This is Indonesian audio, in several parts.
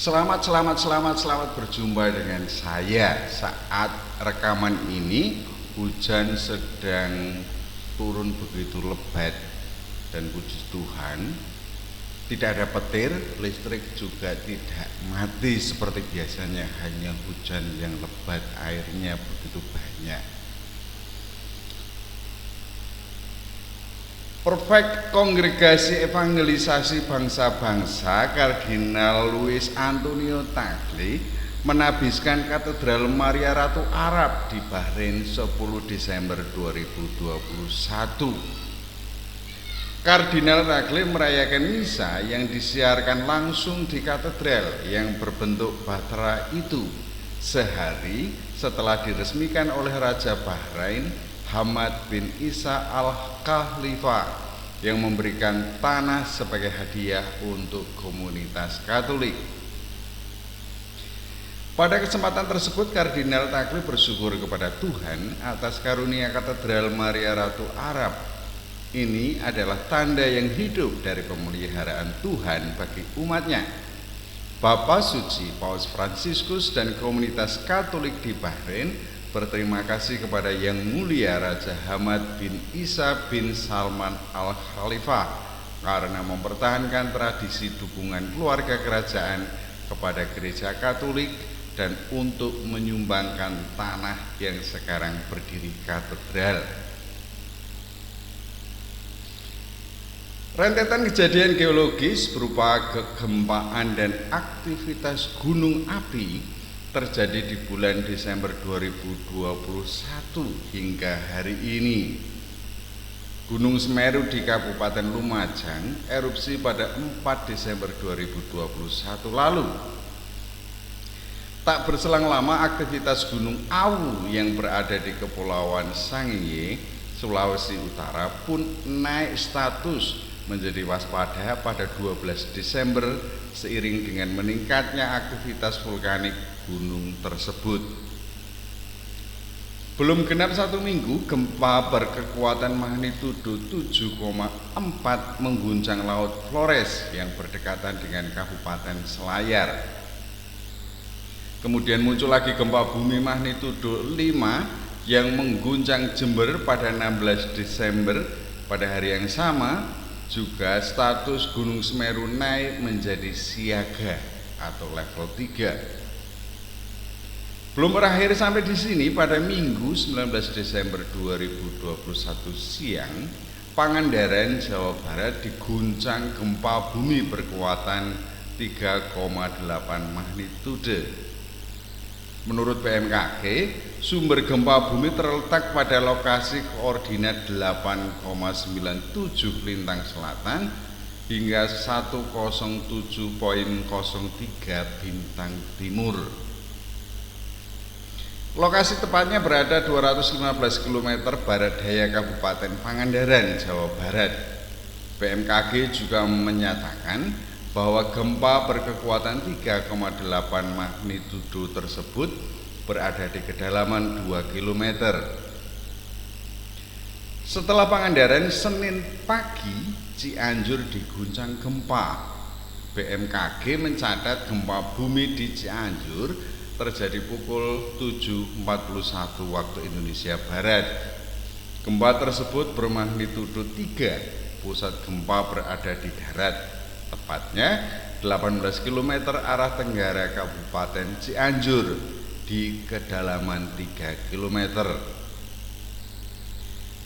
Selamat berjumpa dengan saya. Saat rekaman ini hujan sedang turun begitu lebat dan puji Tuhan tidak ada petir, listrik juga tidak mati seperti biasanya, hanya hujan yang lebat, airnya begitu banyak. Prefek Kongregasi Evangelisasi Bangsa-Bangsa Kardinal Luis Antonio Tagle menabiskan Katedral Maria Ratu Arab di Bahrain 10 Desember 2021. Kardinal Tagle merayakan misa yang disiarkan langsung di katedral yang berbentuk bahtera itu sehari setelah diresmikan oleh Raja Bahrain Hamad bin Isa Al-Khalifa yang memberikan tanah sebagai hadiah untuk komunitas Katolik. Pada kesempatan tersebut, Kardinal Tagle bersyukur kepada Tuhan atas karunia Katedral Maria Ratu Arab. Ini adalah tanda yang hidup dari pemeliharaan Tuhan bagi umatnya. Bapak Suci Paus Fransiskus dan komunitas Katolik di Bahrain berterima kasih kepada Yang Mulia Raja Hamad bin Isa bin Salman Al-Khalifa karena mempertahankan tradisi dukungan keluarga kerajaan kepada gereja Katolik dan untuk menyumbangkan tanah yang sekarang berdiri katedral. Rentetan kejadian geologis berupa kegempaan dan aktivitas gunung api terjadi di bulan Desember 2021 hingga hari ini. Gunung Semeru di Kabupaten Lumajang erupsi pada 4 Desember 2021 lalu. Tak berselang lama aktivitas Gunung Awu yang berada di Kepulauan Sangihe, Sulawesi Utara pun naik status menjadi waspada pada 12 Desember seiring dengan meningkatnya aktivitas vulkanik gunung tersebut. Belum genap 1 minggu, gempa berkekuatan magnitudo 7,4 mengguncang Laut Flores yang berdekatan dengan Kabupaten Selayar. Kemudian muncul lagi gempa bumi magnitudo 5 yang mengguncang Jember pada 16 Desember. Pada hari yang sama juga status Gunung Semeru naik menjadi siaga atau level 3. Belum berakhir sampai di sini, pada Minggu 19 Desember 2021 siang, Pangandaran, Jawa Barat diguncang gempa bumi berkekuatan 3,8 magnitudo. Menurut BMKG, sumber gempa bumi terletak pada lokasi koordinat 8,97 lintang selatan hingga 107,03 bintang timur. Lokasi tepatnya berada 215 km barat daya Kabupaten Pangandaran, Jawa Barat. BMKG juga menyatakan bahwa gempa berkekuatan 3,8 magnitudo tersebut berada di kedalaman 2 km. Setelah Pangandaran, Senin pagi Cianjur diguncang gempa. BMKG mencatat gempa bumi di Cianjur terjadi pukul 7.41 waktu Indonesia Barat. Gempa tersebut bermagnitudo 3, pusat gempa berada di darat, tepatnya 18 km arah tenggara Kabupaten Cianjur di kedalaman 3 km.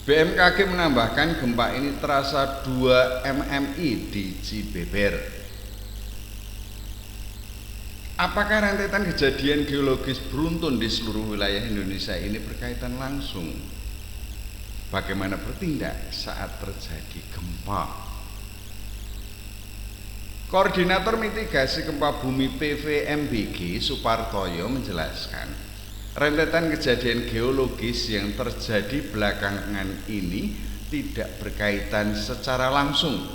BMKG menambahkan gempa ini terasa 2 mmi di Cibeber. Apakah rentetan kejadian geologis beruntun di seluruh wilayah Indonesia ini berkaitan langsung? Bagaimana bertindak saat terjadi gempa? Koordinator Mitigasi Gempa Bumi PVMBG Supartoyo menjelaskan, rentetan kejadian geologis yang terjadi belakangan ini tidak berkaitan secara langsung.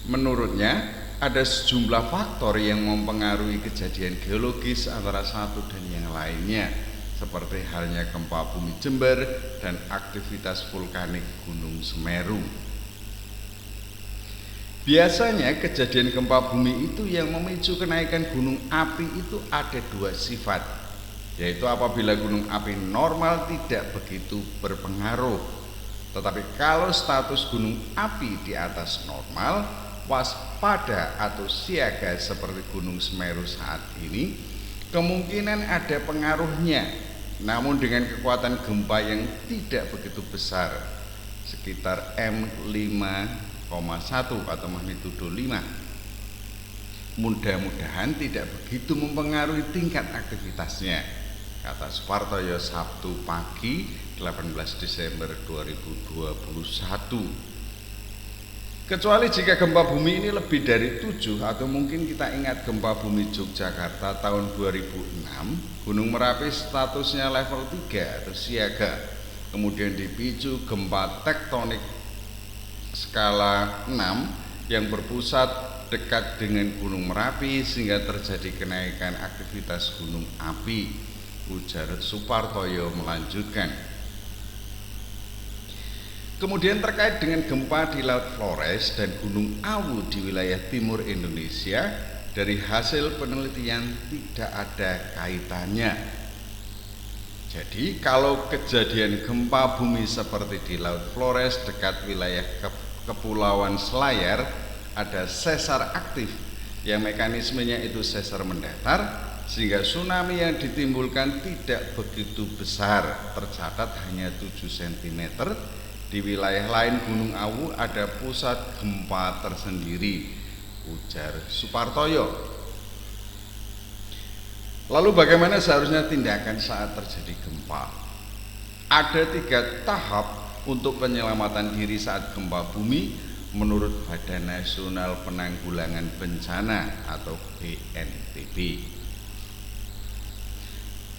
Menurutnya, ada sejumlah faktor yang mempengaruhi kejadian geologis antara satu dan yang lainnya, seperti halnya gempa bumi Jember dan aktivitas vulkanik Gunung Semeru. Biasanya kejadian gempa bumi itu yang memicu kenaikan gunung api itu ada dua sifat, yaitu apabila gunung api normal tidak begitu berpengaruh. Tetapi kalau status gunung api di atas normal, waspada atau siaga seperti Gunung Semeru saat ini, kemungkinan ada pengaruhnya, namun dengan kekuatan gempa yang tidak begitu besar, sekitar M5,1 atau magnitudo 5. Mudah-mudahan tidak begitu mempengaruhi tingkat aktivitasnya, kata Supartoyo Sabtu pagi 18 Desember 2021. Kecuali jika gempa bumi ini lebih dari 7, atau mungkin kita ingat gempa bumi Yogyakarta tahun 2006, Gunung Merapi statusnya level 3 atau siaga, kemudian dipicu gempa tektonik skala 6 yang berpusat dekat dengan Gunung Merapi sehingga terjadi kenaikan aktivitas gunung api, ujar Supartoyo melanjutkan. Kemudian terkait dengan gempa di Laut Flores dan Gunung Awu di wilayah timur Indonesia, dari hasil penelitian tidak ada kaitannya. Jadi kalau kejadian gempa bumi seperti di Laut Flores dekat wilayah Kepulauan Selayar, ada sesar aktif yang mekanismenya itu sesar mendatar, sehingga tsunami yang ditimbulkan tidak begitu besar, tercatat hanya 7 cm. Di wilayah lain Gunung Awu ada pusat gempa tersendiri, ujar Supartoyo. Lalu bagaimana seharusnya tindakan saat terjadi gempa? Ada 3 tahap untuk penyelamatan diri saat gempa bumi menurut Badan Nasional Penanggulangan Bencana atau BNPB.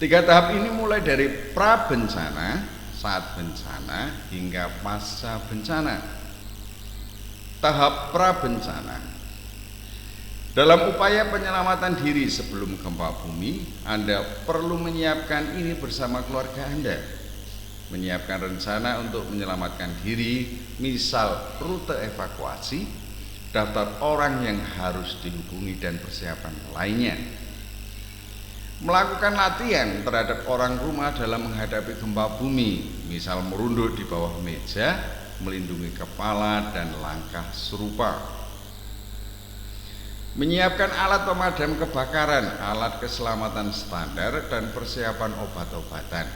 3 tahap ini mulai dari pra-bencana, saat bencana, hingga pasca bencana. Tahap pra-bencana. Dalam upaya penyelamatan diri sebelum gempa bumi, Anda perlu menyiapkan ini bersama keluarga Anda. Menyiapkan rencana untuk menyelamatkan diri, misal rute evakuasi, daftar orang yang harus dihubungi dan persiapan lainnya. Melakukan latihan terhadap orang rumah dalam menghadapi gempa bumi, misal merunduk di bawah meja, melindungi kepala, dan langkah serupa. Menyiapkan alat pemadam kebakaran, alat keselamatan standar, dan persiapan obat-obatan.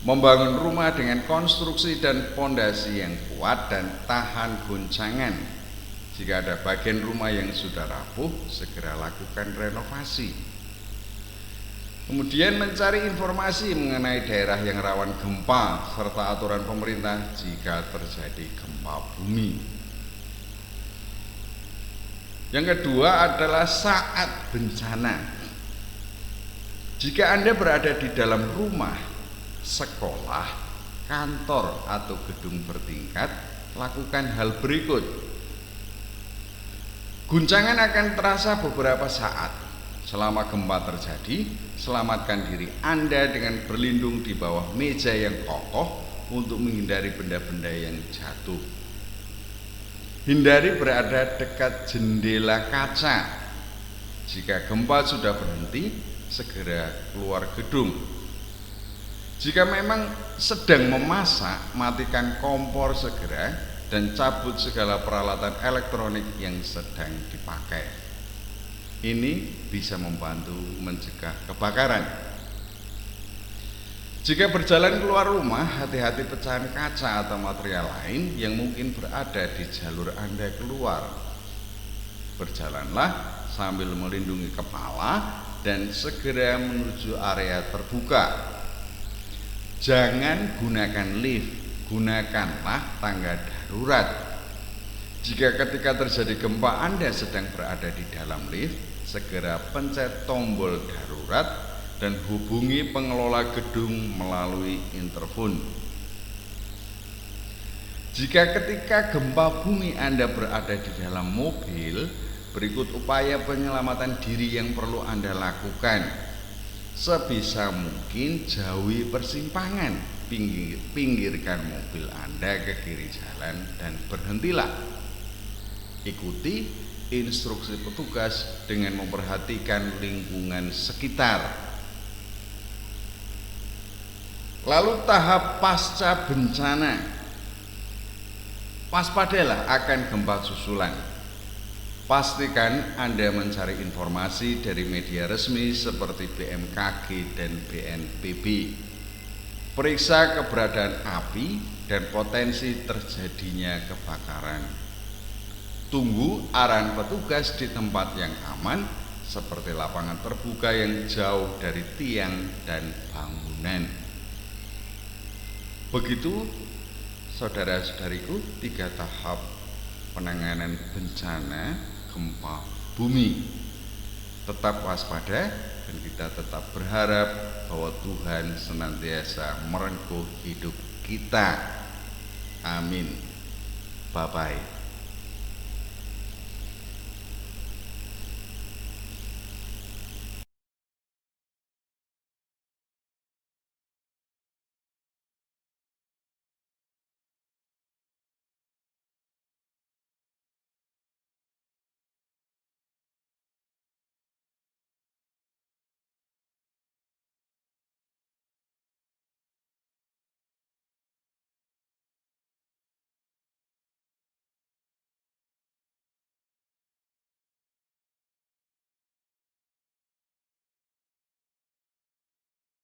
Membangun rumah dengan konstruksi dan pondasi yang kuat dan tahan goncangan. Jika ada bagian rumah yang sudah rapuh, segera lakukan renovasi. Kemudian mencari informasi mengenai daerah yang rawan gempa serta aturan pemerintah jika terjadi gempa bumi. Yang kedua adalah saat bencana. Jika Anda berada di dalam rumah, sekolah, kantor, atau gedung bertingkat, lakukan hal berikut. Guncangan akan terasa beberapa saat. Selama gempa terjadi, selamatkan diri Anda dengan berlindung di bawah meja yang kokoh untuk menghindari benda-benda yang jatuh. Hindari berada dekat jendela kaca. Jika gempa sudah berhenti, segera keluar gedung. Jika memang sedang memasak, matikan kompor segera dan cabut segala peralatan elektronik yang sedang dipakai. Ini bisa membantu mencegah kebakaran. Jika berjalan keluar rumah, hati-hati pecahan kaca atau material lain yang mungkin berada di jalur Anda keluar. Berjalanlah sambil melindungi kepala dan segera menuju area terbuka. Jangan gunakan lift, gunakanlah tangga darurat. Jika ketika terjadi gempa Anda sedang berada di dalam lift, segera pencet tombol darurat dan hubungi pengelola gedung melalui interfon. Jika ketika gempa bumi Anda berada di dalam mobil, berikut upaya penyelamatan diri yang perlu Anda lakukan. Sebisa mungkin jauhi persimpangan, pinggirkan mobil Anda ke kiri jalan dan berhentilah. Ikuti instruksi petugas dengan memperhatikan lingkungan sekitar. Lalu tahap pasca bencana. Waspadalah akan gempa susulan. Pastikan Anda mencari informasi dari media resmi seperti BMKG dan BNPB. Periksa keberadaan api dan potensi terjadinya kebakaran. Tunggu arahan petugas di tempat yang aman seperti lapangan terbuka yang jauh dari tiang dan bangunan. Begitu saudara-saudariku 3 tahap penanganan bencana gempa bumi. Tetap waspada dan kita tetap berharap bahwa Tuhan senantiasa merengkuh hidup kita. Amin. Bye-bye.